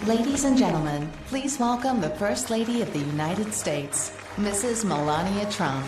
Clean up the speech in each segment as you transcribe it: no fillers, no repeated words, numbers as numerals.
Ladies and gentlemen, please welcome the First Lady of the United States, Mrs. Melania Trump.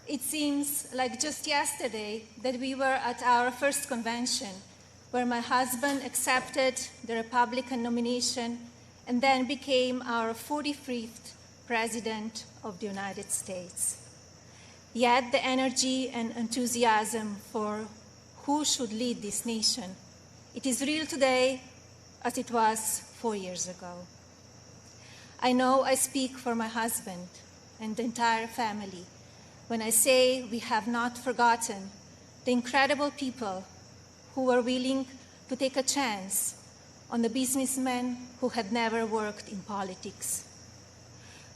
It seems like just yesterday that we were at our first convention, where my husband accepted the Republican nomination and then became our 45th President of the United States. Yet the energy and enthusiasm for who should lead this nation, it is real today as it was 4 years ago. I know I speak for my husband and the entire family when I say we have not forgotten the incredible people who were willing to take a chance on the businessmen who had never worked in politics.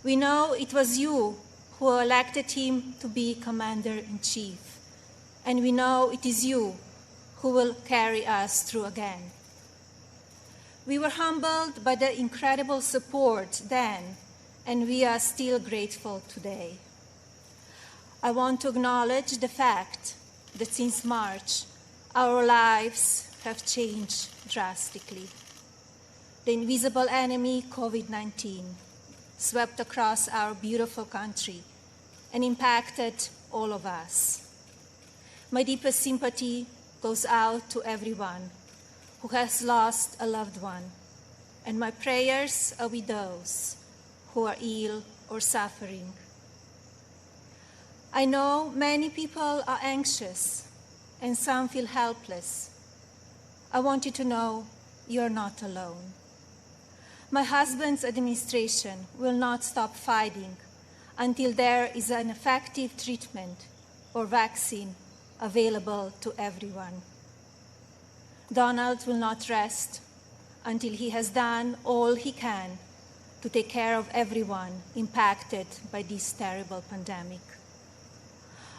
We know it was you who elected him to be Commander-in-Chief, and we know it is you who will carry us through again. We were humbled by the incredible support then, and we are still grateful today. I want to acknowledge the fact that since March, our lives have changed drastically. The invisible enemy, COVID-19, swept across our beautiful country and impacted all of us. My deepest sympathy goes out to everyone who has lost a loved one, and my prayers are with those who are ill or suffering. I know many people are anxious and some feel helpless. I want you to know you're not alone. My husband's administration will not stop fighting until there is an effective treatment or vaccine available to everyone. Donald will not rest until he has done all he can to take care of everyone impacted by this terrible pandemic.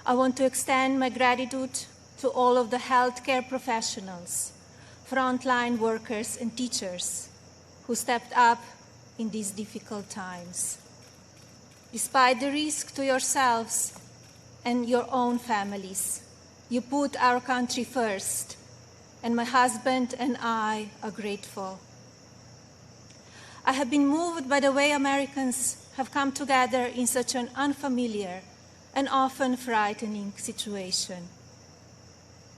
I want to extend my gratitude to all of the healthcare professionals, frontline workers, and teachers who stepped up in these difficult times. Despite the risk to yourselves and your own families, you put our country first, and my husband and I are grateful. I have been moved by the way Americans have come together in such an unfamiliar and often frightening situation.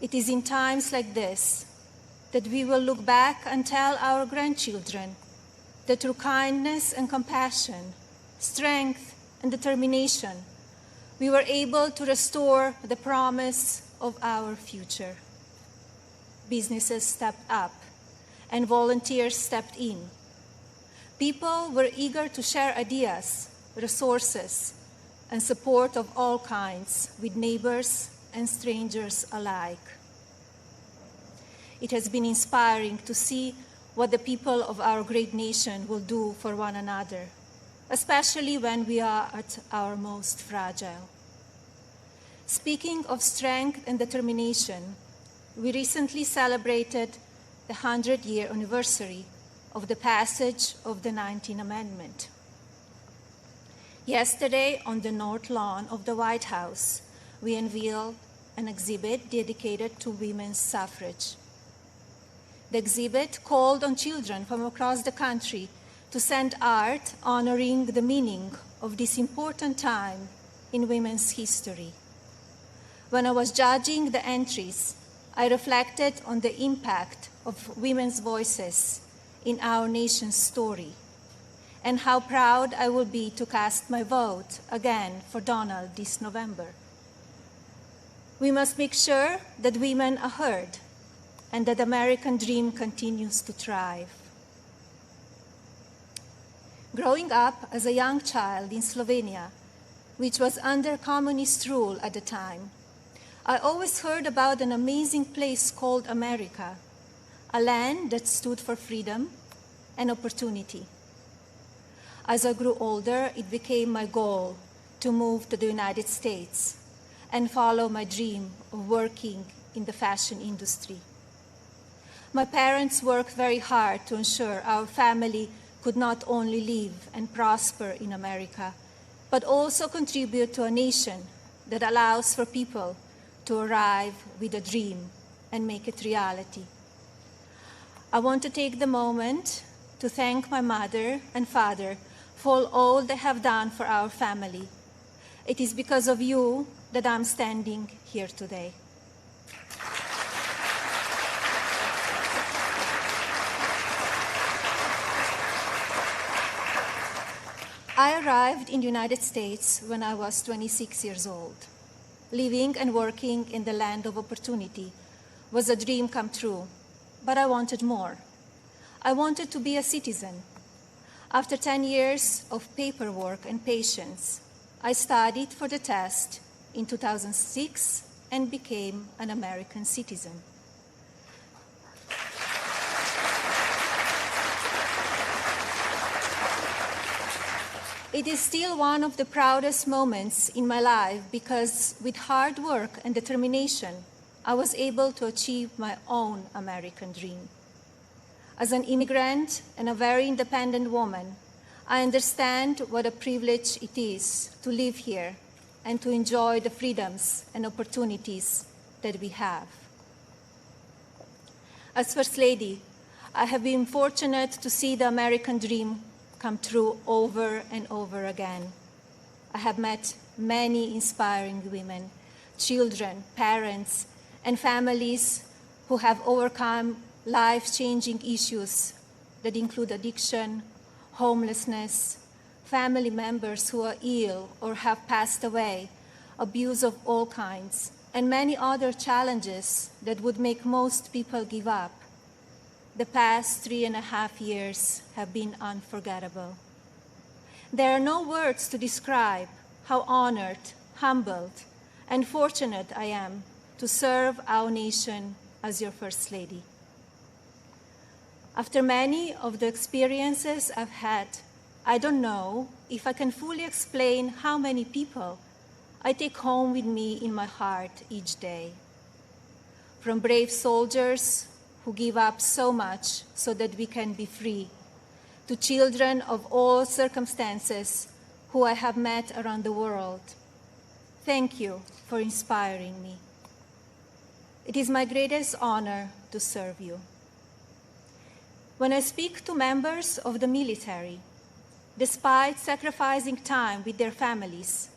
It is in times like this that we will look back and tell our grandchildren that through kindness and compassion, strength and determination, we were able to restore the promise of our future. Businesses stepped up and volunteers stepped in. People were eager to share ideas, resources, and support of all kinds with neighbors and strangers alike. It has been inspiring to see what the people of our great nation will do for one another, especially when we are at our most fragile. Speaking of strength and determination, we recently celebrated the 100-year anniversary of the passage of the 19th Amendment. Yesterday, on the North Lawn of the White House, we unveiled an exhibit dedicated to women's suffrage. The exhibit called on children from across the country to send art honoring the meaning of this important time in women's history. When I was judging the entries, I reflected on the impact of women's voices in our nation's story, and how proud I will be to cast my vote again for Donald this November. We must make sure that women are heard and that the American dream continues to thrive. Growing up as a young child in Slovenia, which was under communist rule at the time, I always heard about an amazing place called America, a land that stood for freedom and opportunity. As I grew older, it became my goal to move to the United States and follow my dream of working in the fashion industry. My parents worked very hard to ensure our family could not only live and prosper in America, but also contribute to a nation that allows for people to arrive with a dream and make it reality. I want to take the moment to thank my mother and father for all they have done for our family. It is because of you that I'm standing here today. I arrived in the United States when I was 26 years old. Living and working in the land of opportunity was a dream come true, but I wanted more. I wanted to be a citizen. After 10 years of paperwork and patience, I studied for the test in 2006 and became an American citizen. It is still one of the proudest moments in my life because with hard work and determination, I was able to achieve my own American dream. As an immigrant and a very independent woman, I understand what a privilege it is to live here and to enjoy the freedoms and opportunities that we have. As First Lady, I have been fortunate to see the American dream come true over and over again. I have met many inspiring women, children, parents, and families who have overcome life-changing issues that include addiction, homelessness, family members who are ill or have passed away, abuse of all kinds, and many other challenges that would make most people give up. The past 3.5 years have been unforgettable. There are no words to describe how honored, humbled, and fortunate I am to serve our nation as your First Lady. After many of the experiences I've had, I don't know if I can fully explain how many people I take home with me in my heart each day. From brave soldiers who give up so much so that we can be free, to children of all circumstances who I have met around the world. Thank you for inspiring me. It is my greatest honor to serve you. When I speak to members of the military, despite sacrificing time with their families,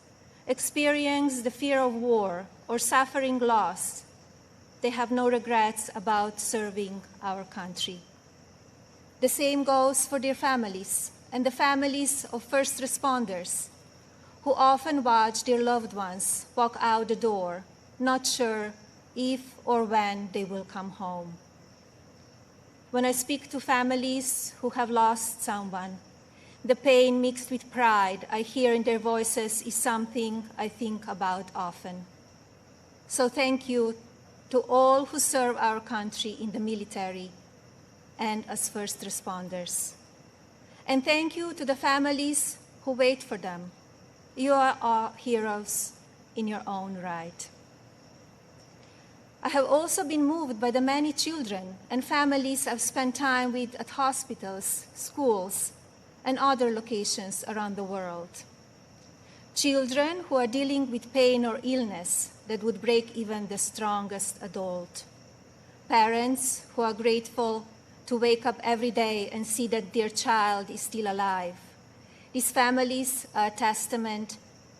experience the fear of war or suffering loss, they have no regrets about serving our country. The same goes for their families and the families of first responders who often watch their loved ones walk out the door, not sure if or when they will come home. When I speak to families who have lost someone, the pain mixed with pride I hear in their voices is something I think about often. So thank you to all who serve our country in the military and as first responders. And thank you to the families who wait for them. You are our heroes in your own right. I have also been moved by the many children and families I've spent time with at hospitals, schools, and other locations around the world. Children who are dealing with pain or illness that would break even the strongest adult. Parents who are grateful to wake up every day and see that their child is still alive. These families are a testament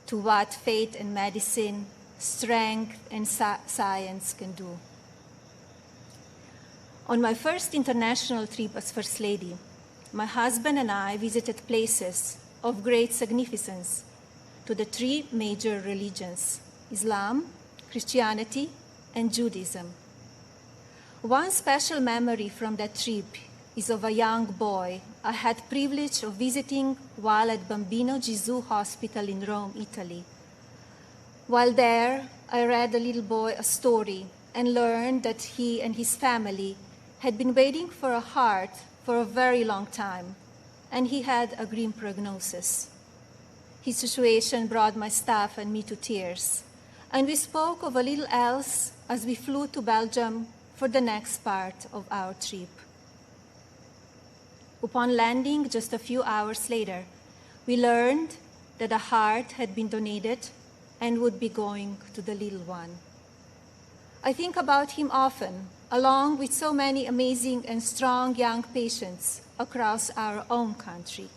to what faith and medicine, strength and science can do. On my first international trip as First Lady, my husband and I visited places of great significance to the three major religions: Islam, Christianity, and Judaism. One special memory from that trip is of a young boy I had privilege of visiting while at Bambino Gesù Hospital in Rome, Italy. While there, I read the little boy a story and learned that he and his family had been waiting for a heart for a very long time, and he had a grim prognosis. His situation brought my staff and me to tears, and we spoke of a little else as we flew to Belgium for the next part of our trip. Upon landing just a few hours later, we learned that a heart had been donated and would be going to the little one. I think about him often, along with so many amazing and strong young patients across our own country.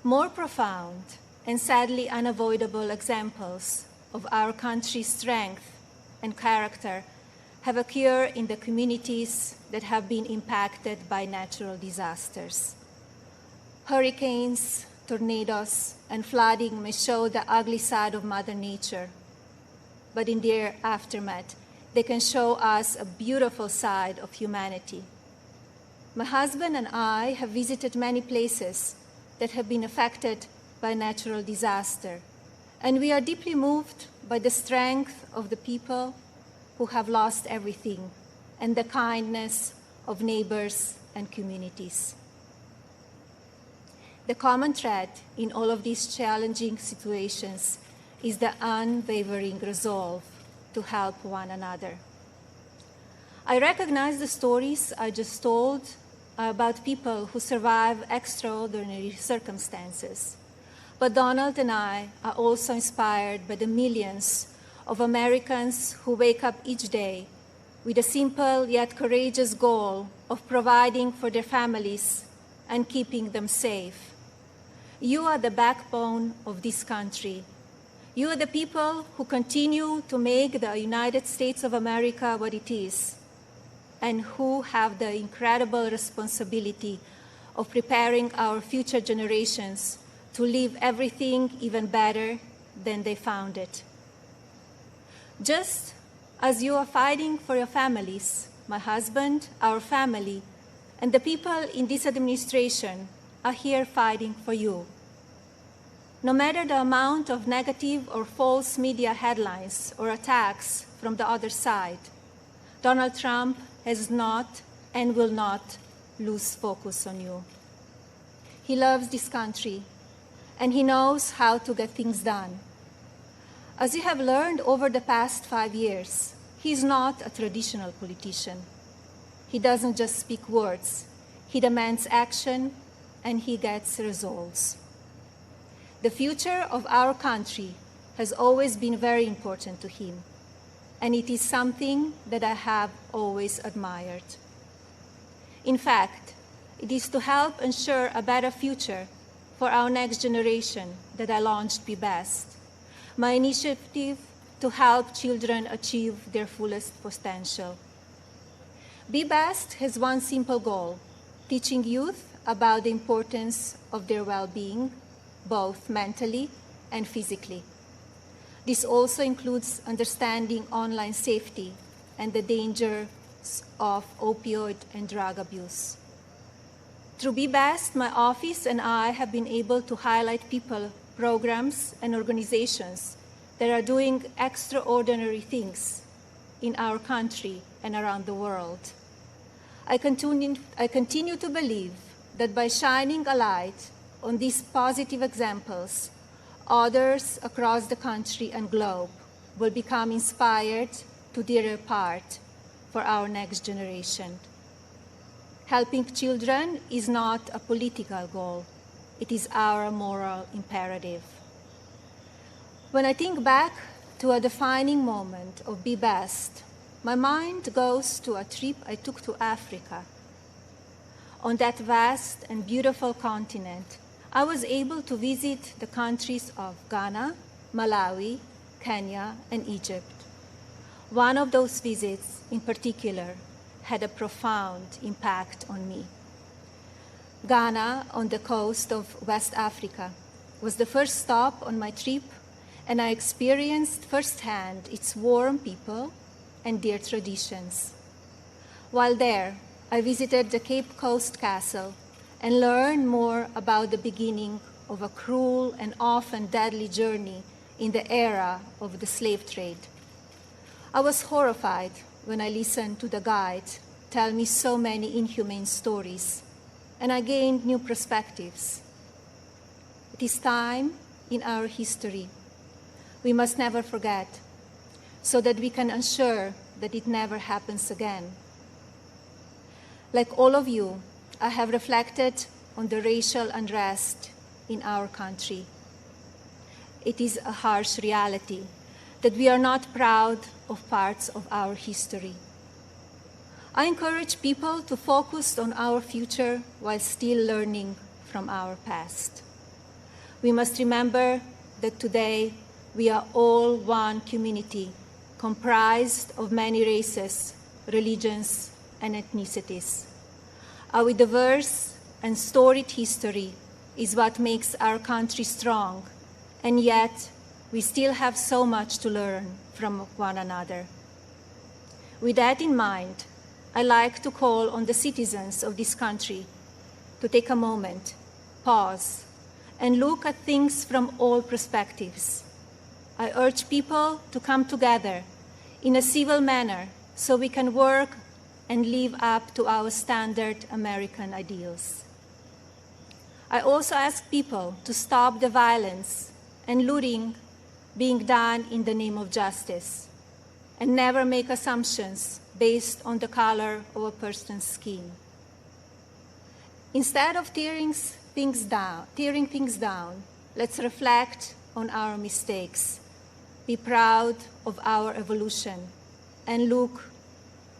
More profound and sadly unavoidable examples of our country's strength and character have occurred in the communities that have been impacted by natural disasters. Hurricanes, tornadoes, and flooding may show the ugly side of Mother Nature, but in their aftermath, they can show us a beautiful side of humanity. My husband and I have visited many places that have been affected by natural disaster, and we are deeply moved by the strength of the people who have lost everything and the kindness of neighbors and communities. The common thread in all of these challenging situations is the unwavering resolve to help one another. I recognize the stories I just told about people who survive extraordinary circumstances, but Donald and I are also inspired by the millions of Americans who wake up each day with a simple yet courageous goal of providing for their families and keeping them safe. You are the backbone of this country. You are the people who continue to make the United States of America what it is, and who have the incredible responsibility of preparing our future generations to leave everything even better than they found it. Just as you are fighting for your families, my husband, our family, and the people in this administration are here fighting for you. No matter the amount of negative or false media headlines or attacks from the other side, Donald Trump has not and will not lose focus on you. He loves this country, and he knows how to get things done. As you have learned over the past 5 years, he is not a traditional politician. He doesn't just speak words. He demands action, and he gets results. The future of our country has always been very important to him, and it is something that I have always admired. In fact, it is to help ensure a better future for our next generation that I launched Be Best, my initiative to help children achieve their fullest potential. Be Best has one simple goal: teaching youth about the importance of their well-being, both mentally and physically. This also includes understanding online safety and the dangers of opioid and drug abuse. Through Be Best, my office and I have been able to highlight people, programs, and organizations that are doing extraordinary things in our country and around the world. I continue to believe that by shining a light on these positive examples, others across the country and globe will become inspired to do their part for our next generation. Helping children is not a political goal. It is our moral imperative. When I think back to a defining moment of Be Best, my mind goes to a trip I took to Africa. On that vast and beautiful continent, I was able to visit the countries of Ghana, Malawi, Kenya, and Egypt. One of those visits, in particular, had a profound impact on me. Ghana, on the coast of West Africa, was the first stop on my trip, and I experienced firsthand its warm people and their traditions. While there, I visited the Cape Coast Castle and learned more about the beginning of a cruel and often deadly journey in the era of the slave trade. I was horrified when I listened to the guide tell me so many inhumane stories, and I gained new perspectives. It is time in our history we must never forget, so that we can ensure that it never happens again. Like all of you, I have reflected on the racial unrest in our country. It is a harsh reality that we are not proud of parts of our history. I encourage people to focus on our future while still learning from our past. We must remember that today we are all one community comprised of many races, religions, and ethnicities. Our diverse and storied history is what makes our country strong, and yet we still have so much to learn from one another. With that in mind, I like to call on the citizens of this country to take a moment, pause, and look at things from all perspectives. I urge people to come together in a civil manner so we can work and live up to our standard American ideals. I also ask people to stop the violence and looting being done in the name of justice, and never make assumptions based on the color of a person's skin. Instead of tearing things down, let's reflect on our mistakes, be proud of our evolution, and look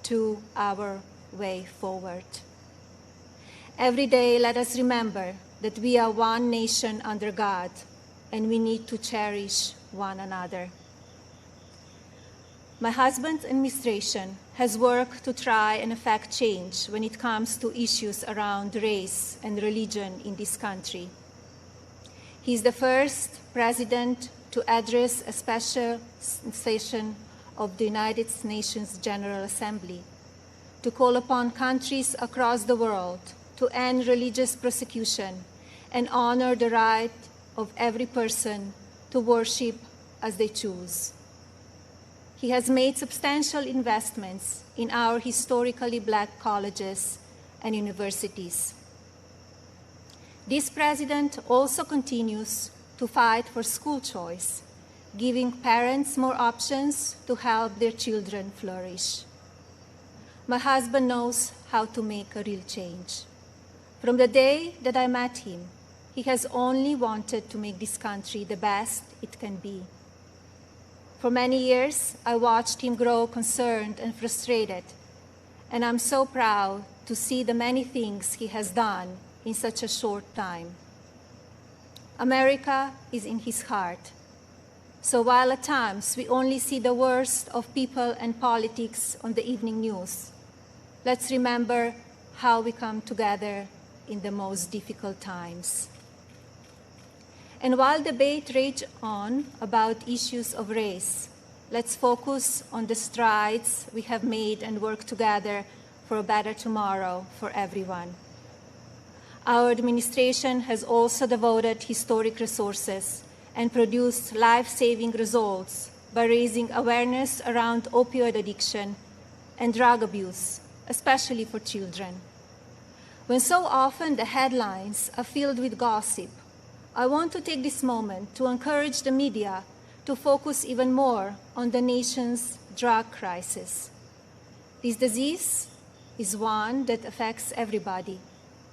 to our way forward. Every day, let us remember that we are one nation under God, and we need to cherish one another. My husband's administration has worked to try and effect change when it comes to issues around race and religion in this country. He is the first president to address a special session of the United Nations General Assembly to call upon countries across the world to end religious persecution and honor the right of every person to worship as they choose. He has made substantial investments in our historically Black colleges and universities. This president also continues to fight for school choice, giving parents more options to help their children flourish. My husband knows how to make a real change. From the day that I met him, he has only wanted to make this country the best it can be. For many years, I watched him grow concerned and frustrated, and I'm so proud to see the many things he has done in such a short time. America is in his heart. So while at times we only see the worst of people and politics on the evening news, let's remember how we come together in the most difficult times. And while debate rages on about issues of race, let's focus on the strides we have made and work together for a better tomorrow for everyone. Our administration has also devoted historic resources and produced life-saving results by raising awareness around opioid addiction and drug abuse, especially for children. When so often the headlines are filled with gossip, I want to take this moment to encourage the media to focus even more on the nation's drug crisis. This disease is one that affects everybody.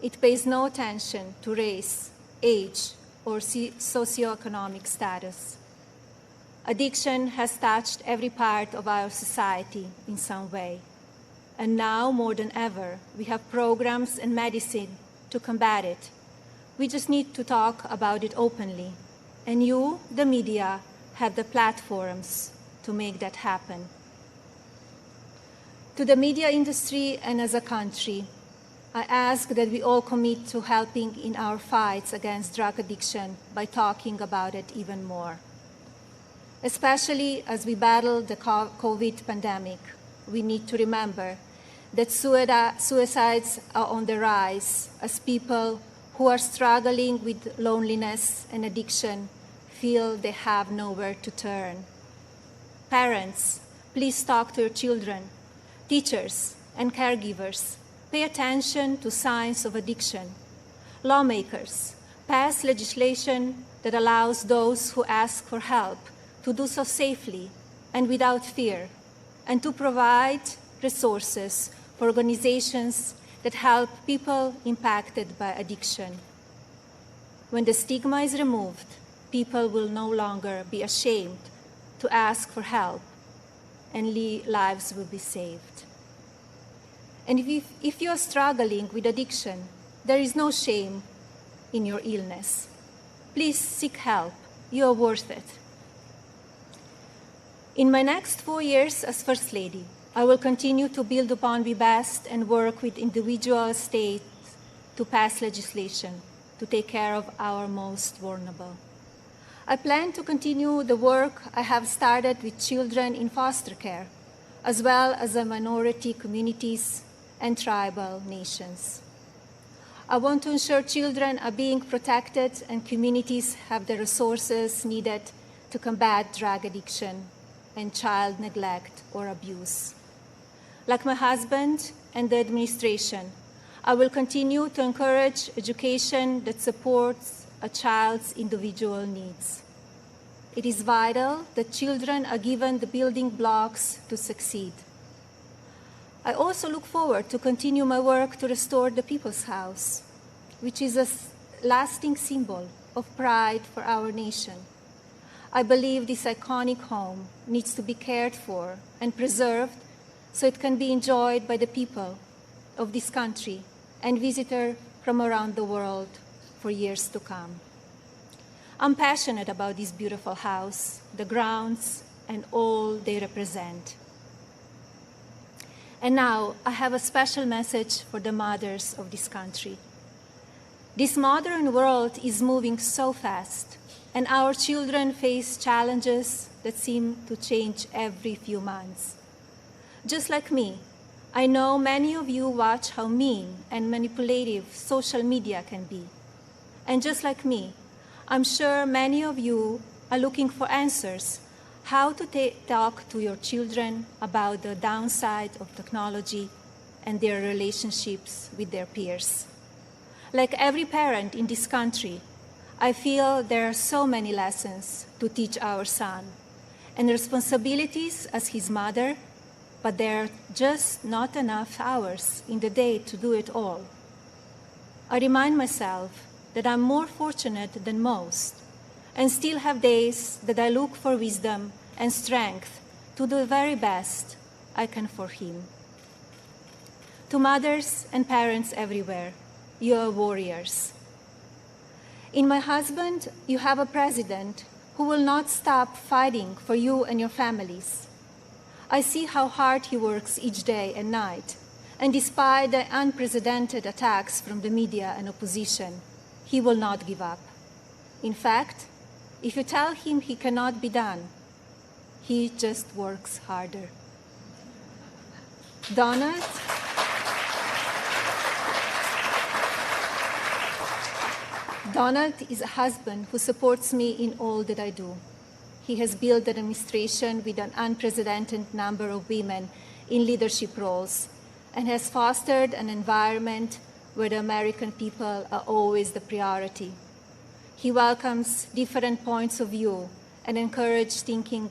It pays no attention to race, age, or socioeconomic status. Addiction has touched every part of our society in some way. And now, more than ever, we have programs and medicine to combat it. We just need to talk about it openly. And you, the media, have the platforms to make that happen. To the media industry and as a country, I ask that we all commit to helping in our fights against drug addiction by talking about it even more. Especially as we battle the COVID pandemic, we need to remember that suicides are on the rise as people who are struggling with loneliness and addiction feel they have nowhere to turn. Parents, please talk to your children. Teachers and caregivers, pay attention to signs of addiction. Lawmakers, pass legislation that allows those who ask for help to do so safely and without fear, and to provide resources for organizations that help people impacted by addiction. When the stigma is removed, people will no longer be ashamed to ask for help, and lives will be saved. And if you are struggling with addiction, there is no shame in your illness. Please seek help. You are worth it. In my next 4 years as First Lady, I will continue to build upon We Best and work with individual states to pass legislation to take care of our most vulnerable. I plan to continue the work I have started with children in foster care, as well as the minority communities and tribal nations. I want to ensure children are being protected and communities have the resources needed to combat drug addiction and child neglect or abuse. Like my husband and the administration, I will continue to encourage education that supports a child's individual needs. It is vital that children are given the building blocks to succeed. I also look forward to continue my work to restore the People's House, which is a lasting symbol of pride for our nation. I believe this iconic home needs to be cared for and preserved so it can be enjoyed by the people of this country and visitors from around the world for years to come. I'm passionate about this beautiful house, the grounds, and all they represent. And now I have a special message for the mothers of this country. This modern world is moving so fast, and our children face challenges that seem to change every few months. Just like me, I know many of you watch how mean and manipulative social media can be. And just like me, I'm sure many of you are looking for answers how to talk to your children about the downside of technology and their relationships with their peers. Like every parent in this country, I feel there are so many lessons to teach our son and responsibilities as his mother, but there are just not enough hours in the day to do it all. I remind myself that I'm more fortunate than most and still have days that I look for wisdom and strength to do the very best I can for him. To mothers and parents everywhere, you are warriors. In my husband, you have a president who will not stop fighting for you and your families. I see how hard he works each day and night, and despite the unprecedented attacks from the media and opposition, he will not give up. In fact, if you tell him he cannot be done, he just works harder. Donald is a husband who supports me in all that I do. He has built an administration with an unprecedented number of women in leadership roles and has fostered an environment where the American people are always the priority. He welcomes different points of view and encourages thinking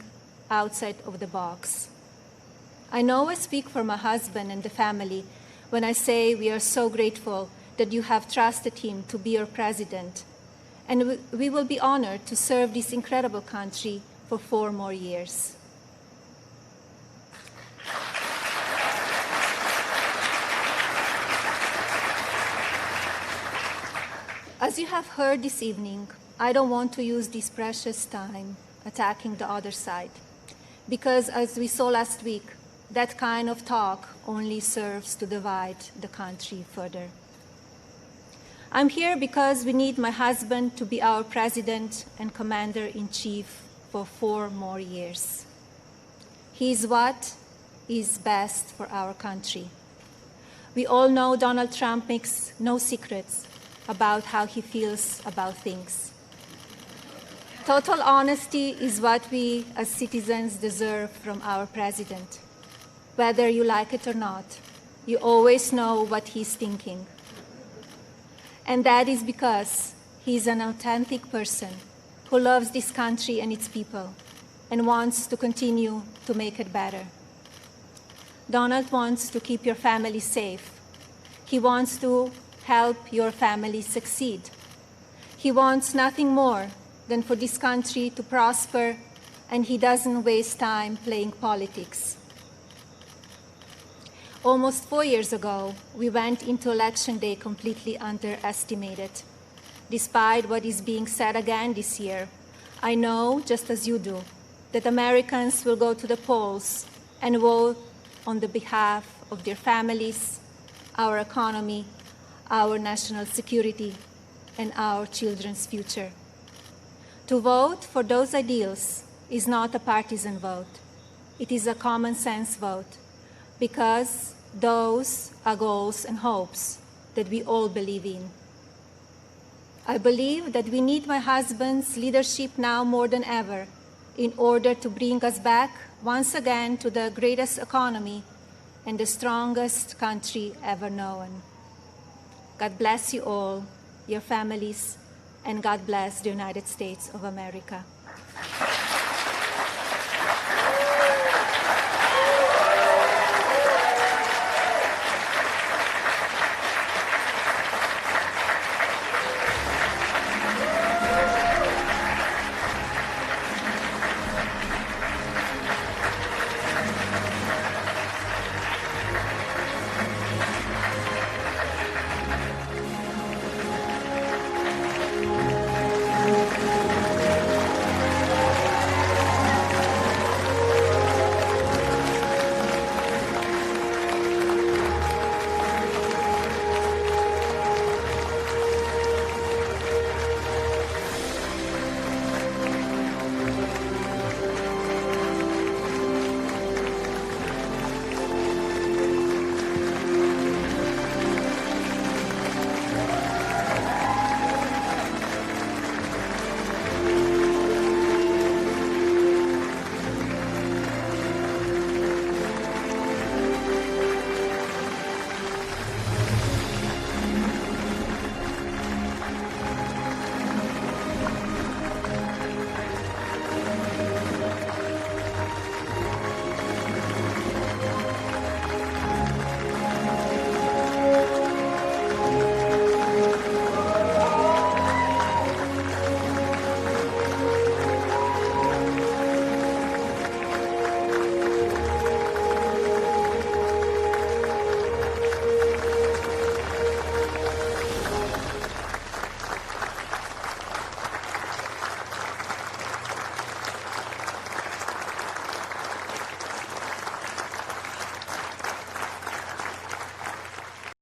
outside of the box. I know I speak for my husband and the family when I say we are so grateful that you have trusted him to be your president, and we will be honored to serve this incredible country for 4 more years. As you have heard this evening, I don't want to use this precious time attacking the other side, because as we saw last week, that kind of talk only serves to divide the country further. I'm here because we need my husband to be our president and commander-in-chief for 4 more years. He is what is best for our country. We all know Donald Trump makes no secrets about how he feels about things. Total honesty is what we as citizens deserve from our president. Whether you like it or not, you always know what he's thinking. And that is because he's an authentic person who loves this country and its people and wants to continue to make it better. Donald wants to keep your family safe. He wants to help your family succeed. He wants nothing more than for this country to prosper, and he doesn't waste time playing politics. Almost 4 years ago, we went into Election Day completely underestimated. Despite what is being said again this year, I know, just as you do, that Americans will go to the polls and vote on the behalf of their families, our economy, our national security, and our children's future. To vote for those ideals is not a partisan vote. It is a common sense vote, because those are goals and hopes that we all believe in. I believe that we need my husband's leadership now more than ever in order to bring us back once again to the greatest economy and the strongest country ever known. God bless you all, your families, and God bless the United States of America.